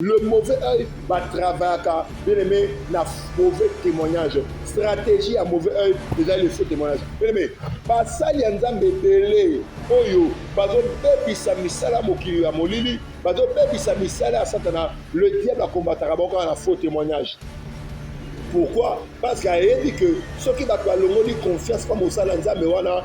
Le mauvais œil va travailler, bien aimé, na mauvais témoignage. Stratégie à mauvais œil, déjà le faux témoignage. Bien aimé, basali ya nzambe belé, oyo, bazo bebisa misala mokili ya molili, bazo bebisa misala ya satana, le diable a combattra beaucoup na faux témoignage. Pourquoi? Parce qu'il a dit que ceux qui battent l'ongoli confiance comme au salanza mais wana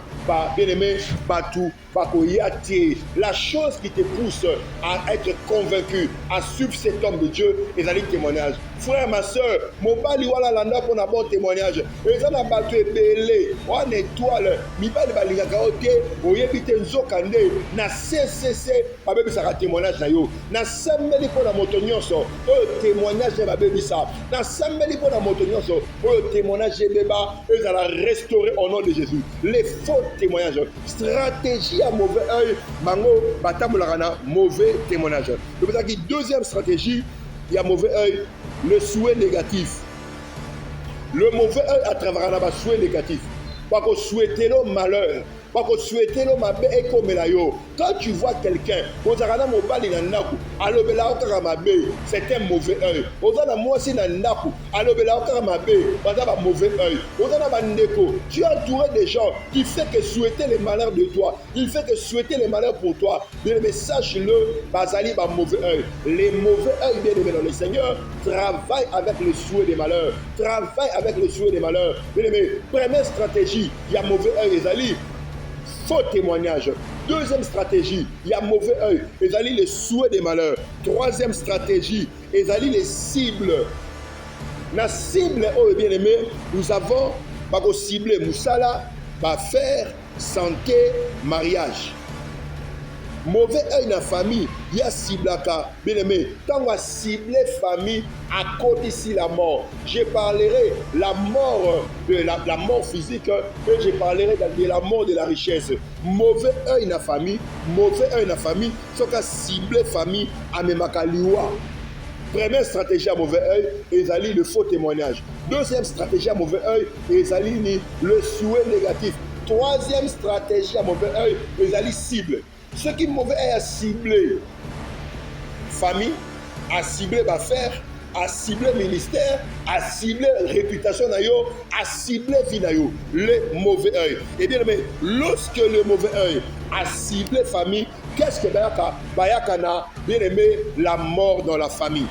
bien aimé batou bakoyati. La chose qui te pousse à être convaincu, à suivre cet homme de Dieu, et d'aller témoignage. Frère, ma soeur, mon bali wala landa pour un bon témoignage. Et ça n'a pas été belé. On étoile. Mi bali balinga kaote. Oyebite nzokande. Na CCC. Ma bébé ça témoignage na yo. Na sembeli pour la motonyoso. Témoignage de ma bébé ça. Na sembeli pour la motonyoso. Témoignage de débat. Et ça la restaurer au nom de Jésus. Les faux témoignages. Stratégie à mauvais œil. Mango batamulagana mauvais témoignage. C'est pour ça que deuxième stratégie. Il y a mauvais œil, le souhait négatif. Le mauvais œil à travers un souhait négatif. Pas qu'on souhaite le malheur. Pas qu'on souhaite le mabé et comme la yo. Quand tu vois quelqu'un, c'est un mauvais œil. Tu es entouré des gens qui fait que souhaiter les malheurs de toi. Il fait que souhaiter les malheurs pour toi. Mais sache-le, Bazali va mauvais œil. Les mauvais œils, bien aimés dans le Seigneur, travaillent avec le souhait des malheurs. Travaillent avec le souhait des malheurs. Bien aimés, première stratégie, il y a mauvais œil, les alliés. Faux témoignage. Deuxième stratégie, il y a mauvais œil. Ils allient les souhaits des malheurs. Troisième stratégie, ils allient les cibles. La cible, oh bien aimé, nous avons ciblé Moussala, affaires, santé, mariage. Mauvais œil dans la famille, il y a cible à bien aimé. Quand on va cibler famille, à côté ici la mort. Je parlerai la mort de la mort physique et je parlerai de la mort de la richesse. Mauvais œil dans la famille, mauvais œil dans la famille, ce qu'on a ciblé famille à Memakaliwa. Première stratégie à mauvais œil, ils allient le faux témoignage. Deuxième stratégie à mauvais œil, ils allient le souhait négatif. Troisième stratégie à mauvais œil, ils allient cible. Ce qui est mauvais est à cibler famille, à cibler affaires, à cibler ministère, à cibler réputation, à cibler vie. Le mauvais œil. Et bien aimé, lorsque le mauvais œil a ciblé famille, qu'est-ce que Bayakana, bien aimé, la mort dans la famille.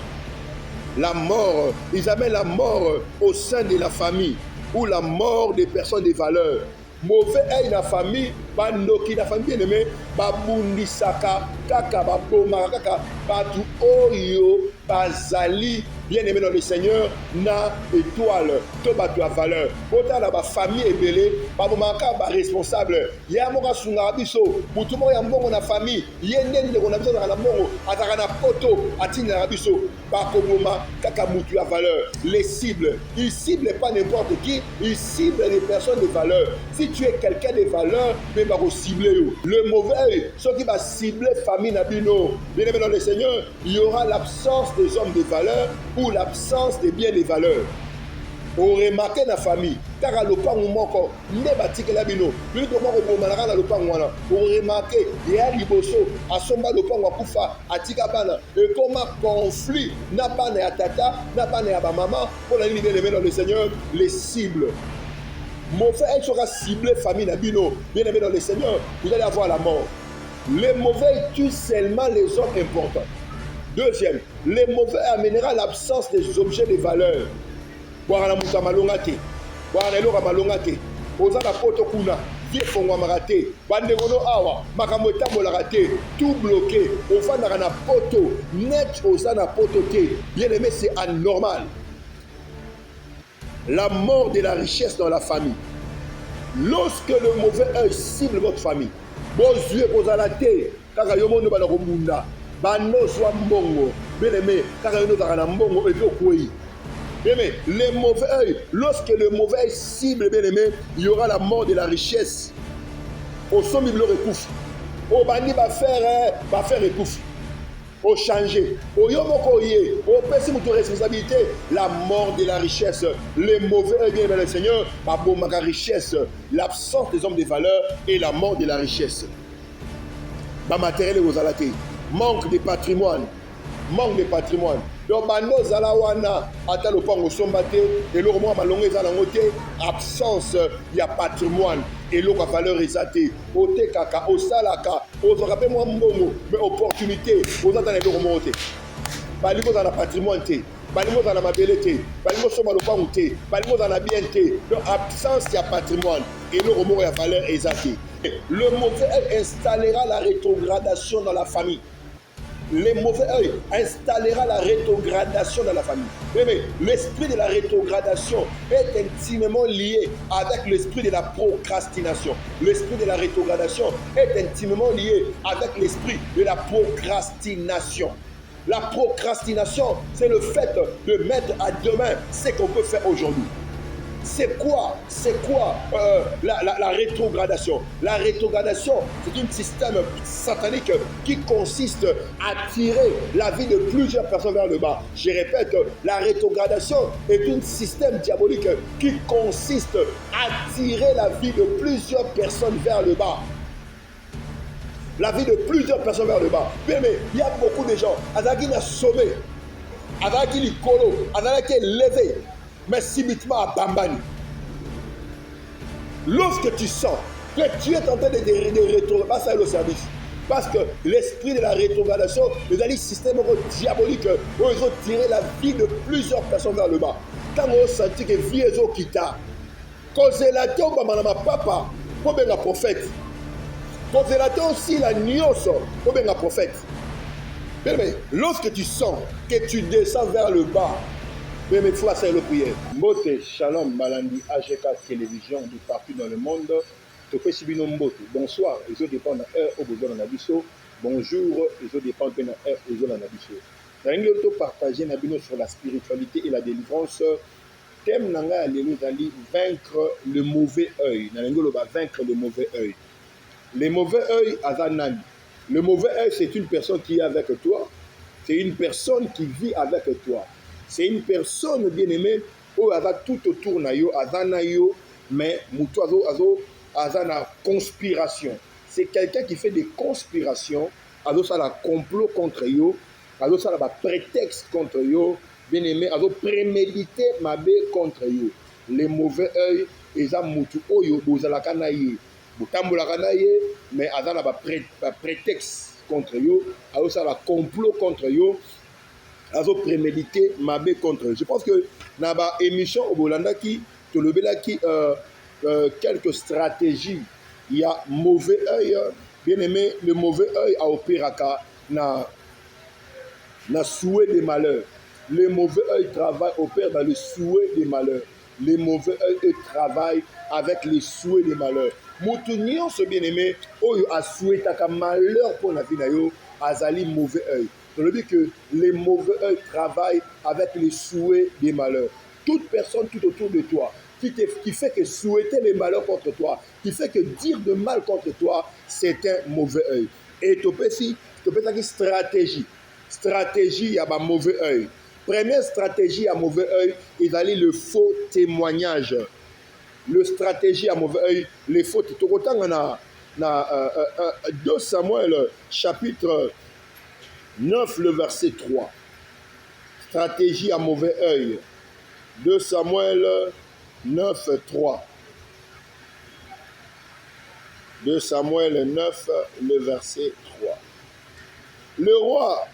La mort, ils amènent la mort au sein de la famille ou la mort des personnes de valeur. Mauvais œil dans la famille, bandoki la famille bien aimé, babundisaka, kaka, babomaka, kaka, batu oyo, bazali, bien aimé dans le Seigneur, na étoile, to batu à valeur. Autant dans la famille est belée, babomaka, ba responsable. Yamoka sungabiso, mutumo yambongo na famille, yenden de konabiso na mongo, atakana poto, atina rabiso, bakoboma, kaka mutu à valeur. Les cibles, ils ciblent pas n'importe qui, ils ciblent les personnes de valeur. Si tu es quelqu'un de valeur, mais va cibler. Le mauvais, ceux qui va cibler famille Nabino, bien aimé dans le Seigneur, il y aura l'absence des hommes de valeur ou l'absence des biens de valeur. On remarque la famille, car à l'opango moko, ne batike la bino, lui comment on remarque à l'opango wana, on remarque, il y a liboso, à somba l'opango akufa, à tikabana, et comment conflit, n'a pas né à tata, n'a pas né à ma maman, pour la ligne de dans le Seigneur, les cibles. Mauvais œil sera ciblé famille Nabino, bien aimé dans le Seigneur, vous allez avoir la mort. Les mauvais tuent seulement les hommes importants. Deuxième, les mauvais amènera l'absence des objets de valeur. Boire la moussa malongate, boire la lora malongate, osa la poto kuna, vie fongwa marate, bande gono awa, makamota molarate, tout bloqué, ofa na poto, net osa na poto te. Bien aimé, c'est anormal. La mort de la richesse dans la famille. Lorsque le mauvais œil cible votre famille, vos yeux posent à la terre, car il y a un monde qui est bano soit mbongo, bien aimé, car il y a un mbongo et puis bien aimé, le mauvais œil, lorsque le mauvais œil cible, bien aimé, il y aura la mort de la richesse. Au sommet de l'orecouf, au bandi va faire écouf. Au changer, au yomokoye, au pessi de responsabilité, la mort de la richesse, les mauvais bien le Seigneur, la richesse, l'absence des hommes de valeur et la mort de la richesse. Matériel aux alatés, manque de patrimoine, manque de patrimoine. Donc, bando zalawana, ata le pango sombate, et le roman malongé zalangote, absence, il y a patrimoine, et l'eau a valeur exatée. Ote kaka, osalaka, aux rappelle-moi mbongo, mais opportunité, aux attendez le roman ote. Baliko dans la patrimoine, baliko dans la mabelete, baliko sur le pango, baliko dans la bien. Donc, absence, il y a patrimoine, et le roman a valeur exatée. Le mauvais œil installera la rétrogradation dans la famille. Le mauvais œil installera la rétrogradation dans la famille. Mais l'esprit de la rétrogradation est intimement lié avec l'esprit de la procrastination. L'esprit de la rétrogradation est intimement lié avec l'esprit de la procrastination. La procrastination, c'est le fait de mettre à demain ce qu'on peut faire aujourd'hui. C'est quoi la rétrogradation? La rétrogradation, c'est un système satanique qui consiste à tirer la vie de plusieurs personnes vers le bas. Je répète, la rétrogradation est un système diabolique qui consiste à tirer la vie de plusieurs personnes vers le bas. La vie de plusieurs personnes vers le bas. Mais il y a beaucoup de gens, Azaki n'a sauvé, Azaki l'icolo, Azaki levé. Mais subitement à Bambani. Lorsque tu sens que tu es en train de rétrograder, passe à le service. Parce que l'esprit de la rétrogradation, les alliés système diabolique, où ils ont tiré la vie de plusieurs personnes vers le bas. Quand on sentit que vie est au kita, consolateur, maman, papa, pour bien la prophète. Consolateur aussi la nuance, pour bien la prophète. Mais lorsque tu sens que tu descends vers le bas, mais il faut faire le prière. Mbote, Shalom, Malandi, AGK Télévision, de partout dans le monde. Bonsoir, les autres dépendent de l'heure au besoin de l'abisso. Bonjour, les autres dépendent de l'heure au besoin de l'abisso. Nous allons partager sur la spiritualité et la délivrance. Thème nanga alléluia, vaincre le mauvais œil. Nous allons vaincre le mauvais œil. Le mauvais œil, Azanan. Le mauvais œil, c'est une personne qui est avec toi. C'est une personne qui vit avec toi. C'est une personne bien-aimée où elle va tout autour de yo, mais azana conspiration. C'est quelqu'un qui fait des conspirations, ça la complot contre yo, ça la prétexte contre yo, bien-aimé, prémédité mabe contre yo. Les mauvais œil, ils ont mutu oyo bozalaka na ye, botambolaka na ye, mais azana prétexte contre yo, ça la complot contre yo. Azo prémédité mabe contre eux. Je pense que dans la émission au Bolanda qui te le qui quelques stratégies. Il y a mauvais œil, bien aimé, le mauvais œil a opéraka na souhait des malheurs. Le mauvais œil travaille, opère dans le souhait des malheurs. Le mauvais œil travaille avec les souhaits des malheurs. Moutounion, ce bien aimé, oyo a souhaité un malheur pour la vie d'ailleurs, azali mauvais œil. Ça veut dire que les mauvais œil travaillent avec les souhaits des malheurs. Toute personne tout autour de toi qui fait que souhaiter les malheurs contre toi, qui fait que dire de mal contre toi, c'est un mauvais œil. Et tu peux dire stratégie. Stratégie, il y a un mauvais œil. Première stratégie à mauvais œil, il a le faux témoignage. Le stratégie à mauvais œil, les faux témoignages. On a 2 Samuel, chapitre 9, le verset 3. Stratégie à mauvais œil. 2 Samuel 9, 3. 2 Samuel 9, le verset 3. Le roi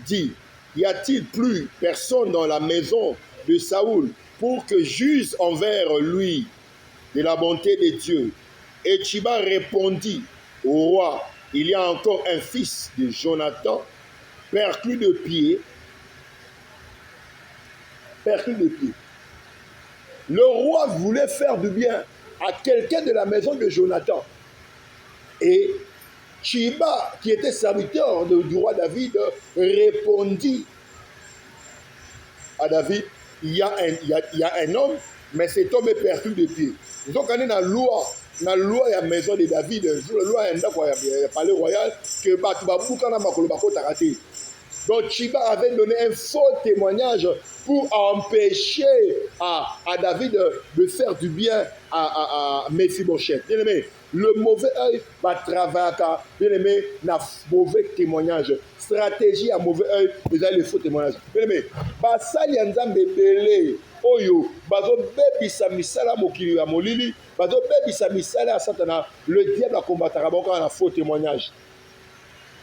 dit, y a-t-il plus personne dans la maison de Saoul pour que juge envers lui de la bonté de Dieu? Et Chiba répondit au roi, il y a encore un fils de Jonathan, perclus de pied. Le roi voulait faire du bien à quelqu'un de la maison de Jonathan. Et Chiba, qui était serviteur du roi David, répondit à David, il y a un homme, mais cet homme est perclus de pied. Donc, on est dans la loi de la maison de David, la loi de la palais royal, que Batubabou, quand on a Donc Chiba avait donné un faux témoignage pour empêcher à David de faire du bien à Mephibosheth. Bien aimé, le mauvais œil va travailler, bien aimé, na mauvais témoignage. Stratégie à mauvais œil, vous avez le faux témoignage. Bien aimé, basali anzambe belé oyo bazo bebisa misala mokili ya molili, bazo bebisa misala ya Satana, le diable a combattu un faux témoignage.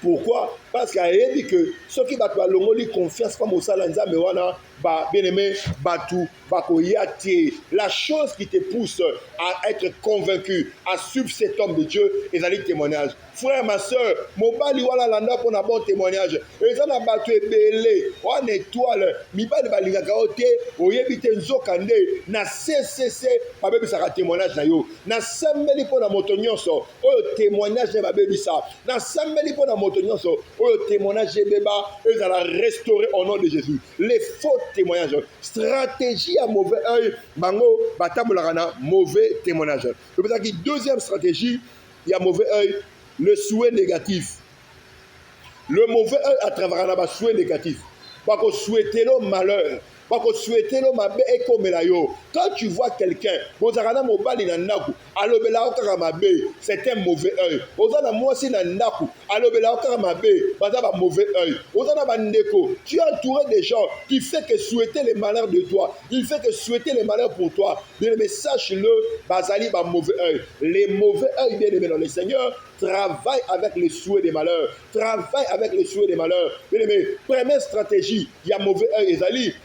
Pourquoi? Parce qu'il a dit que ceux qui battent l'ongoli confiance comme au salanza mais wana ba bien aimé batu bakoyati. La chose qui te pousse à être convaincu, à suivre cet homme de Dieu, et d'aller témoignage. Frère, ma soeur, mobali wala landa pour un bon témoignage. Et ça n'a pas tué belé, on étoile, mibali balingaka ote, oyebite nzokande, na CCC, pa bebi saka témoignage na yo. Na sambeli pour na motonyoso, oyo témoignage na babebi sa. Na sambeli pour na motonyoso, oyo témoignage beba, et ça la restaurer au nom de Jésus. Les faux témoignages, stratégie à mauvais œil, bango, batabolagana, mauvais témoignage. Le deuxième stratégie, il y a mauvais œil, le souhait négatif. Le mauvais œil à travers un souhait négatif. Pas qu'on souhaite le malheur. Pas qu'on souhaite le malheur et comme la yo. Quand tu vois quelqu'un, c'est un mauvais œil. Tu es entouré des gens qui fait que souhaiter les malheurs de toi. Il fait que souhaiter les malheurs pour toi. Mais sache-le, Bazali va mauvais œil. Les mauvais œils, bien aimés dans le Seigneur, travaille avec les souhaits des malheurs. Travaille avec les souhaits des malheurs. Bien aimé, première stratégie, il y a mauvais œil, Ezali.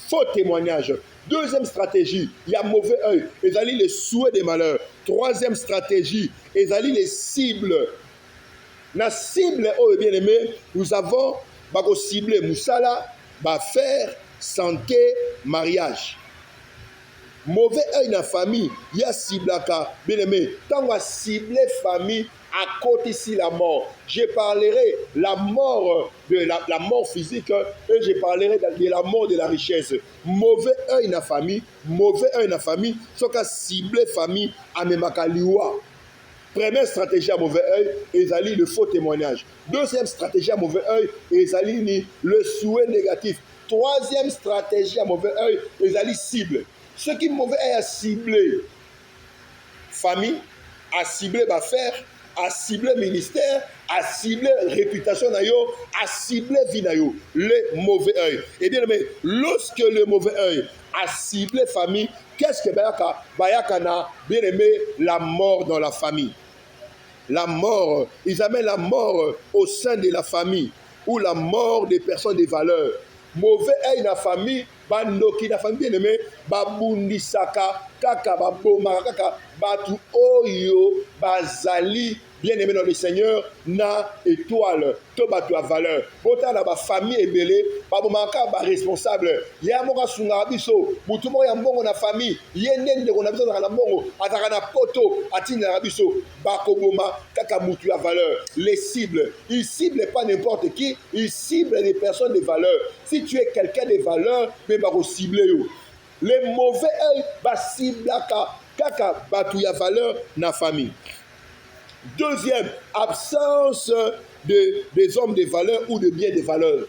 Faux témoignage. Deuxième stratégie, il y a mauvais œil. Ezali les souhaits des malheurs. Troisième stratégie, Ezali les cibles. La cible, oh bien aimé, nous avons ciblé Moussala, faire santé, mariage. Mauvais œil dans la famille, il y a cible bien aimé. Quand on va cibler famille, à côté ici la mort. Je parlerai la mort de la mort physique et je parlerai de la mort de la richesse. Mauvais œil dans la famille, mauvais œil dans la famille, ce qu'a ciblé famille à Memakaliwa. Première stratégie à mauvais œil, Ezali le faux témoignage. Deuxième stratégie à mauvais œil, Ezali le souhait négatif. Troisième stratégie à mauvais œil, Ezali cible. Ce qui mauvais œil a ciblé famille, a ciblé affaires, a ciblé ministère, a ciblé réputation nayo, a ciblé vie nayo, le mauvais œil. Et bien mais lorsque le mauvais œil a ciblé famille, qu'est-ce que Bayaka na bien aimé la mort dans la famille. La mort, ils amènent la mort au sein de la famille ou la mort des personnes de valeur. Mauvais œil dans la famille, bandoki na famille bien aimé, babundisaka kaka babomaka kaka batu oyo bazali bien aimé dans le Seigneur na étoile to batu a valeur. Bota na ba famille ebele babomaka ba responsable. Ya moka sunga biso, mutu mo ya mbongo na famille, yende ndeko na biso na mbongo, ataka na poto atina na biso, bakoboma kaka mutu a valeur. Les cibles, ils ciblent pas n'importe qui, ils ciblent les personnes de valeur. Si tu es quelqu'un de valeur, mais bako cibler yo. Les mauvais œil va cibler kaka batu ya valeur na famille. Deuxième, absence des hommes de valeur ou de biens de valeur.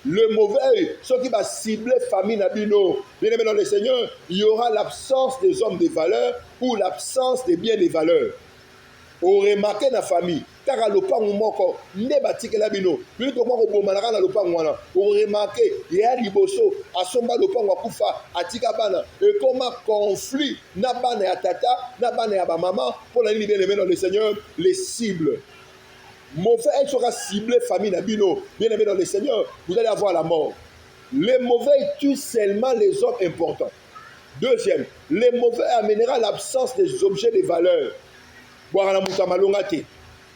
Le mauvais œil, ce qui va cibler famille Nabino, bien aimé dans le Seigneur, il y aura l'absence des hommes de valeur ou l'absence des biens de valeur. On remarque dans la famille, car à l'opango moko, ne batike la bino, puis to moko bomanaka na l'opango wana. On remarque, il y a liboso, a somba l'opango akufa, atika bana, et comme un conflit, na bana ya tata, na bana ya ba maman, pour la bien aimé dans le Seigneur, les cibles. Mauvais œil sera ciblé famille Nabino, bien aimé dans le Seigneur, vous allez avoir la mort. Les mauvais tuent seulement les hommes importants. Deuxième, les mauvais amènera l'absence des objets de valeur. Boara muta malonga te,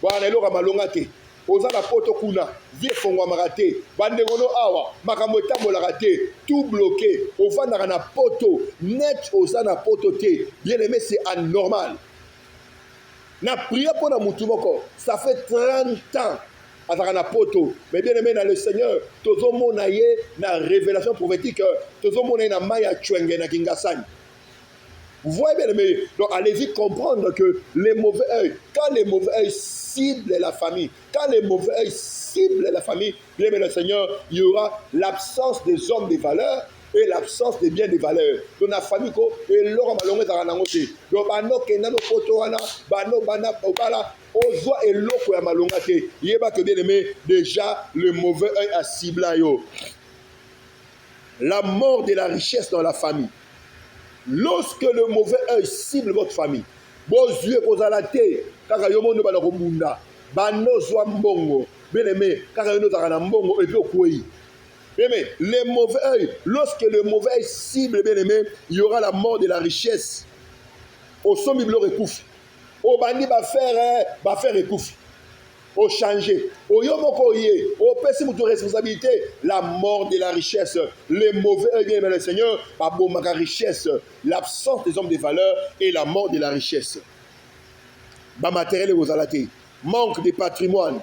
boara eloka malonga te, oza na poto kuna, vie fongwamaka te, bandengono awa, makambo etambolaka te, tout bloqué, ovandaka na poto, net oza na poto te, bien aimé c'est anormal. Na prière pour na mutu moko, ça fait 30 ans, azaka na poto, mais bien aimé dans le Seigneur, tozo mona ye na révélation prophétique, tozo mona na maya chwenge na kingasani. Vous voyez bien aimé. Donc allez-y comprendre que les mauvais œils, quand les mauvais œils ciblent la famille, quand les mauvais œils ciblent la famille, bien aimé le Seigneur, il y aura l'absence des hommes de valeur et l'absence des biens de valeur. Donc la famille ko et l'or malongé dans la ngote. Donc bano kenano potoana, bano bana obala, ozwa et loko ya malongate. Yeba que bien aimé, déjà le mauvais œil a ciblé yo. La mort de la richesse dans la famille. Lorsque le mauvais œil cible votre famille, vos yeux kozalate, kaka yomo no bana komunda, bano zwa mbongo, bien aimé, kaka yono takana mbongo et puis okoi. Bien aimé, les mauvais œil, lorsque le mauvais œil cible, bien aimé, il y aura la mort de la richesse. Au son biblo recouf, au bandi va faire recouf. Au changer, au yomokoye, au pessim de responsabilité, la mort de la richesse, les mauvais œil, bien aimé le Seigneur, la richesse, l'absence des hommes de valeur et la mort de la richesse. Ba matériel et vos alatés, manque de patrimoine,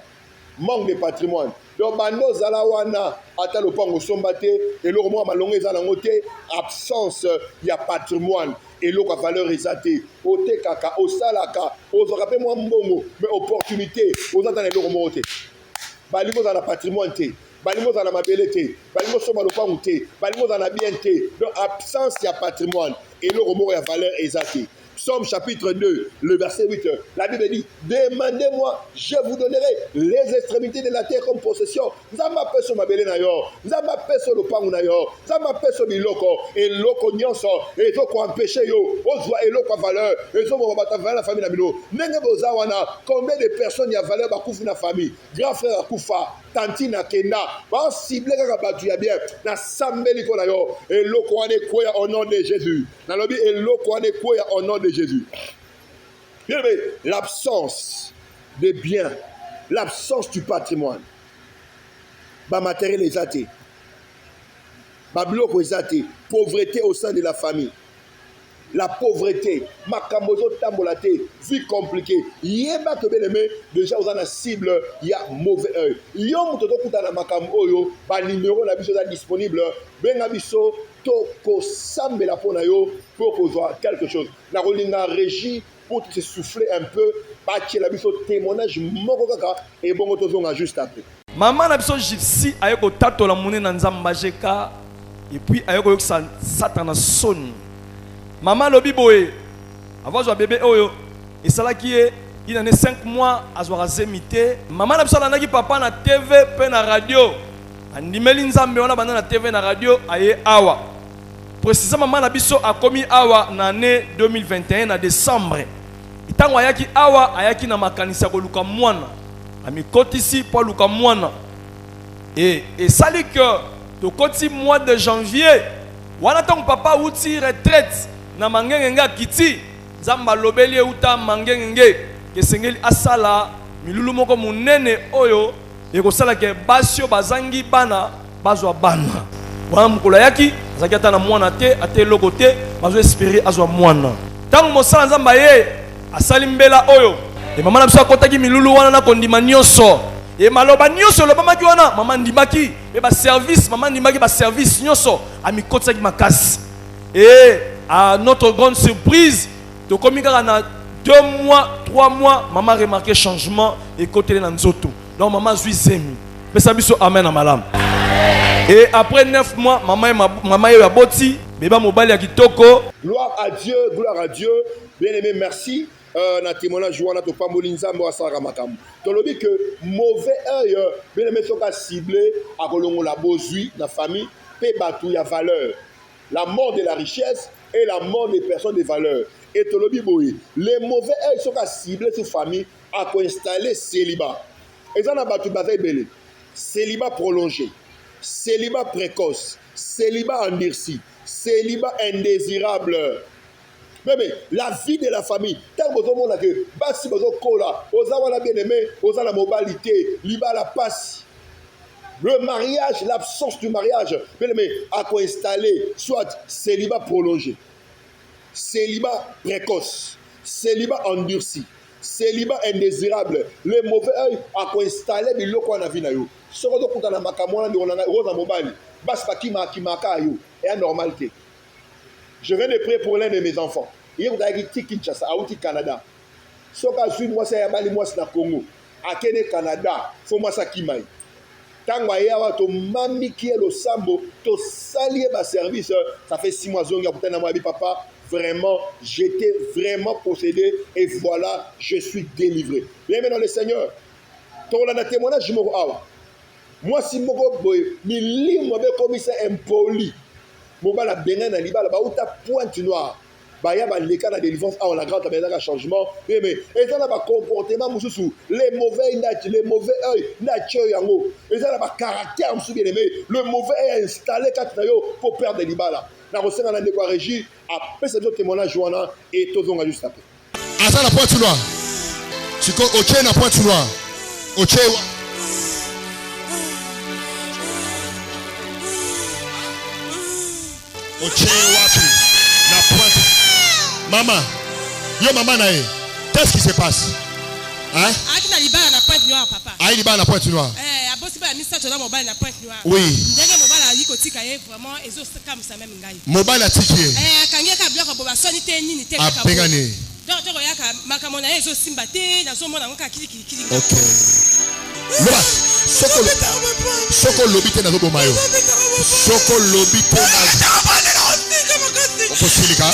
manque de patrimoine. Donc, bando zalawana, ata le pango sombate, et le roman malongé zalangote, absence, il y a patrimoine, et l'eau a valeur exatée. Ote kaka, au salaka, aux rappels moi mbongo, mais opportunité, aux entendez le roman ote. Balimo dans la patrimoine te, balimo dans la mabelete, balimo soma le pango te, balimo dans la bien te. Donc, absence, il y a patrimoine, et le roman a valeur exatée. Psaume chapitre 2, le verset 8, la Bible dit, demandez-moi, je vous donnerai les extrémités de la terre comme possession. Zama peso mabele na yo, zama peso le pangu na yo, zama peso biloko, et loko nyonso, et to ko empêcher yo, ozwa et loko valeur, et zo mo bata valeur la famille na bino. Nenge boza wana, combien de personnes y a valeur ba kufu na famille, grand frère akufa, tanti na kenda, ba ciblé kaka batu ya bien, na sambeli ko na yo, et loko ane koya au nom de Jésus. Na lobi et loko ane koya au nom de Jésus. L'absence des biens, l'absence du patrimoine, ba matériel les athées, ba bloc les athées, pauvreté au sein de la famille, la pauvreté, makamozo tambolate, vie compliquée. Yeba que bien aimé, déjà vous en a cible, il y a mauvais œil. Yom toto kuta na makamo oyo, ba numéro na biso disponible, ben abiso toko sambe la pona yo pour qu'on voit quelque chose. La rolinga régie pour te souffler un peu, bâtir la biso témoignage moko kaka et bon tozonga juste après. Maman na biso gypsy ayeko tato la monnaie na nzamba jeka et puis ayeko yoksa satana soni. Maman lobi boye avant zo bébé oyo et ça là qui est il en est 5 mois à zo razemité. Maman na biso la naki papa na TV pe na radio. Andimeli nzambe wana banda na TV na radio aye awa. Précisément maman na biso a commis awa na année 2021 na décembre. Itango ayaki awa ayaki na makanisa ko luka mwana. Ami kotisi po luka mwana. Et ça dit que to koti mois de janvier wana ton papa uti retraite na mangenge kiti zamba lobeli uta mangenge ke sengeli asala milulu moko munene oyo ekosala ke basio bazangi bana bazwa bana wana mukolo yaki azaki ata na mwana te ate loko te bazo espérer azwa mwana tango mosala nzamba ye asali mbela oyo e mama na biso akotaki milulu wana na kondima nyonso e maloba nyonso lobamaki wana mama ndimaki e ba service mama ndimaki ba service nyonso amikotsaki makasi et à notre grande surprise to komi kaka na 2 mois 3 mois maman remarqué changement et côté na nzoto donc maman zui zemi pesa biso amen na malam et après 9 mois maman ya boti beba mobali ya kitoko. Gloire à Dieu, bien aimé, merci. Na témoignage wana to pamboli nzambe wa sala makambo to lobi que mauvais œil bien aimé soka ciblé a kolongo la bozui na famille pe batu ya valeur, la mort de la richesse et la mort des personnes de valeur. Et to lobi boy les mauvais œil soka ciblé sur famille a ko installer célibat et ça na batu bazay belé célibat prolongé, célibat précoce, célibat endurci, célibat indésirable. Mais la vie de la famille, tant que vous avez que basi bozo kola, ozawa bien aimé, oza la mobilité, liba la passe. Le mariage, l'absence du mariage, bien aimé, a quoi installer soit célibat prolongé, célibat précoce, célibat endurci, célibat indésirable. Le mauvais œil a quoi installer biloko na vie na yo. Soko do kuta na makamwana ndi ona roza mobali, bas pa ki makaka yo, et anormalité. Je viens de prier pour l'un de mes enfants. il y a qui Kinshasa, à outil Canada. Soka suis moi c'est abali moi na Congo. À Kenya Canada, faut moi ça qui maille. Tango ayawa to mami qui est le sambo, to salier ba service, ça fait 6 mois zonga pour t'en papa. Vraiment, j'étais vraiment possédé et voilà, je suis délivré. Bien maintenant le Seigneur, ton la témoignage mo awa. Moi si moko boy, mi li mo be comme ça impoli. Mo ba la benga na libala ba uta pointe noire. Bah ya ba leka na délivrance awa la grande tabernacle changement. Mais et ça na ba comportement mususu, les mauvais œil na tio yango. Et ça na ba caractère mususu bien aimé, le mauvais est installé quand yo pour perdre des libala. Na rosenga na ndeko régie après ce témoignage wana et tozonga juste après. Asa la pointe noire. Siko oche na pointe noire. Oche wapi na pointe. Maman, yo maman nae. Qu'est-ce qui se passe? Hein? Akina libala na pointe noire papa. Aïe libala na pointe noire. Abosi ba misa tona mobile na pointe noire. Oui. Ndenge mobile ali kotika ye vraiment ezo comme ça même ngai. Mobile atiki. Kangi ka bloka boba soni te nini te ka. Apengane. Donc to yaka makamona ezo simba te na zo mona ngoka kili. OK. Loba soko lobite na zo bomayo. Soko lobite na Okosilika.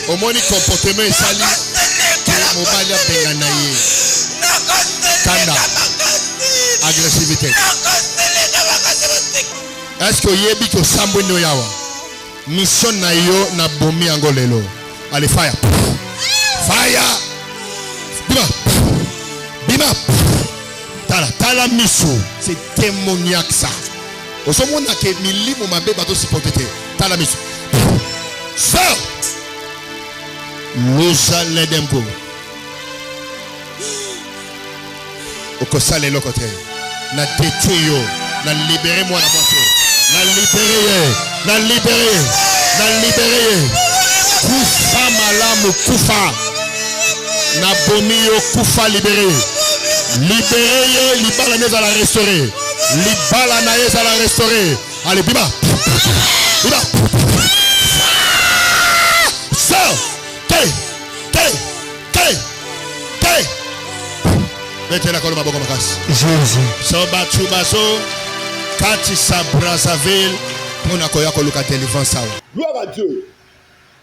Omoni comportement esali mobile ya bengana ye. Kanda. Agressivité. Est-ce que yebi ko sambo no yawa? Mission na yo na bomi angolelo. Allez fire. Fire. Bima. Bima. Tala miso. C'est démoniaque ça. Osomona ke milimo mabe bato supporter. Tala miso. Sir. Lusa ledemko. Okosale lokote. Na détruire yo. Na libérer moi la moitié. Na libérer. Kufa malamu kufa. Na bomi yo kufa libérer. Libérer libala neza la restaurer. Libala na neza la restaurer. Allez bima. Bima. So, Kay. Mettez la colonne à Boko Makas. Jésus. Soba Chubaso, Katisa Brazzaville, Monakoya Koluka Délivrance. Gloire à Dieu.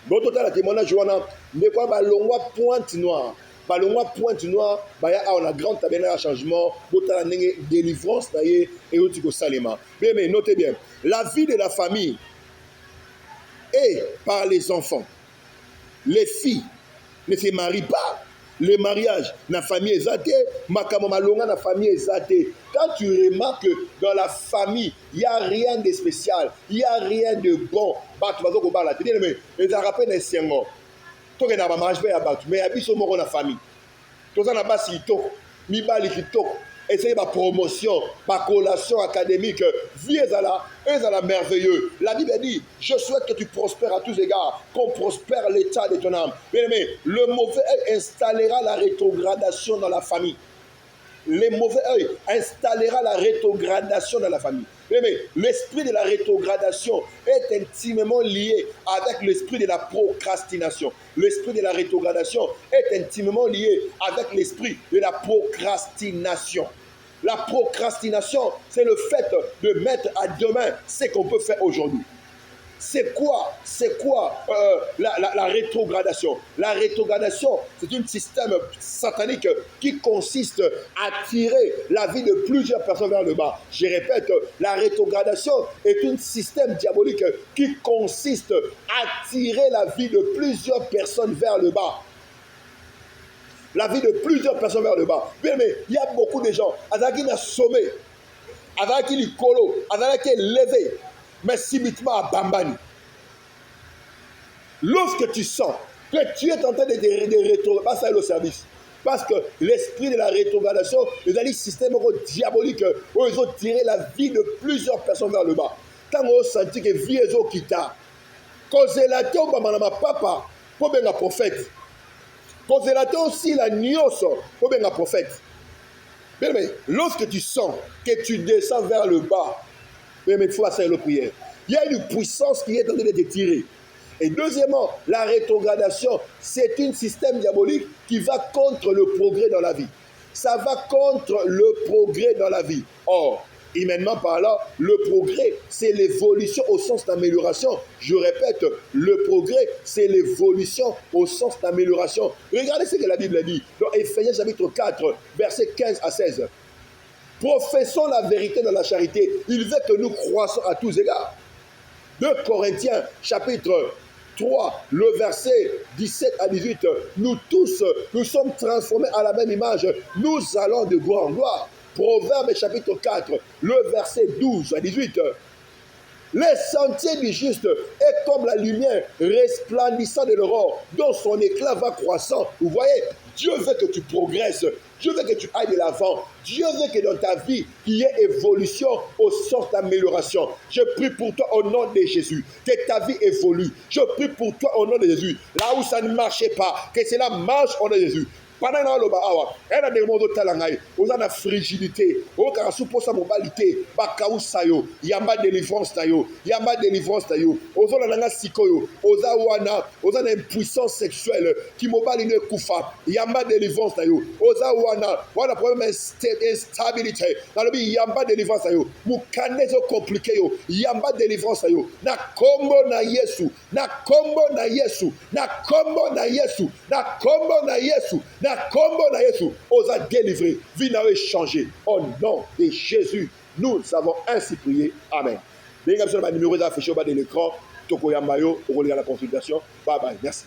Bon total, la témoignage, mais quoi, balongwa pointe noire. Balongwa pointe noire, baya on a grand tabernacle changement, botala nenge délivrance naie et otiko salema. Mais notez bien, la vie de la famille est par les enfants. Les filles ne se marient pas. Le mariage, la famille est athée, la famille est athée. Quand tu remarques que dans la famille, il n'y a rien de spécial, il n'y a rien de bon, tu vas te dire, mais tu as rappelé des seigneurs. Tu as un mariage, mais il y a une famille. Tu as un basi, tu as un essayer ma promotion, ma collation académique, vie est là merveilleux. La Bible dit, je souhaite que tu prospères à tous égards, qu'on prospère l'état de ton âme. Mais le mauvais œil installera la rétrogradation dans la famille. Le mauvais œil installera la rétrogradation dans la famille. Mais l'esprit de la rétrogradation est intimement lié avec l'esprit de la procrastination. L'esprit de la rétrogradation est intimement lié avec l'esprit de la procrastination. La procrastination, c'est le fait de mettre à demain ce qu'on peut faire aujourd'hui. C'est quoi la rétrogradation? La rétrogradation, c'est un système satanique qui consiste à tirer la vie de plusieurs personnes vers le bas. Je répète, la rétrogradation est un système diabolique qui consiste à tirer la vie de plusieurs personnes vers le bas. La vie de plusieurs personnes vers le bas. Mais il y a beaucoup de gens, avec qui ont sommé, avec qui ont colo, avec qui ont levé, mais subitement à Bambani. Lorsque tu sens que tu es en train de rétrograder, passe à le service. Parce que l'esprit de la rétrogradation, les alliés système diabolique, où ils ont tiré la vie de plusieurs personnes vers le bas. Quand on senti que vie est au kita, causélateur ma papa, pour bien un prophète. Causélateur aussi la nyos, pour bien un prophète. Mais lorsque tu sens que tu descends vers le bas, mais il faut faire la prière. Il y a une puissance qui est en train de te tirer. Et deuxièmement, la rétrogradation, c'est un système diabolique qui va contre le progrès dans la vie. Ça va contre le progrès dans la vie. Or, humainement parlant, le progrès, c'est l'évolution au sens d'amélioration. Je répète, le progrès, c'est l'évolution au sens d'amélioration. Regardez ce que la Bible dit dans Éphésiens chapitre 4, versets 15 à 16. Professons la vérité dans la charité. Il veut que nous croissons à tous égards. 2 Corinthiens chapitre 3, le verset 17 à 18. Nous tous, nous sommes transformés à la même image. Nous allons de gloire en gloire. Proverbe chapitre 4, le verset 12 à 18. Les sentiers du juste est comme la lumière resplendissant de l'aurore, dont son éclat va croissant. Vous voyez, Dieu veut que tu progresses. Dieu veut que tu ailles de l'avant. Dieu veut que dans ta vie, il y ait évolution au sens d'amélioration. Je prie pour toi au nom de Jésus, que ta vie évolue. Je prie pour toi au nom de Jésus. Là où ça ne marchait pas, que cela marche au nom de Jésus. Pendant que elle a des mots de talangaï, on a la fragilité, on a la supposée mobilité, bakaou sayo, yamba délivrance tayo, yamba délivrance tayo, on a la sikoyo, on a l'impuissance sexuelle qui mobile ne koufa, yamba délivrance tayo, on a problème instabilité, dans le pays yamba délivrance tayo, mukanezo compliqué yo, yamba délivrance tayo, na kombo na Yesu, na kombo na Yesu, na kombo na Yesu, na kombo na Yesu, na combo na Yesu, osa délivrer, vie n'a changé. Au nom de Jésus, nous avons ainsi prié. Amen. Bien, numéro affiché au bas de l'écran. Toko Yambayo, on regarde la consultation. Bye bye. Merci.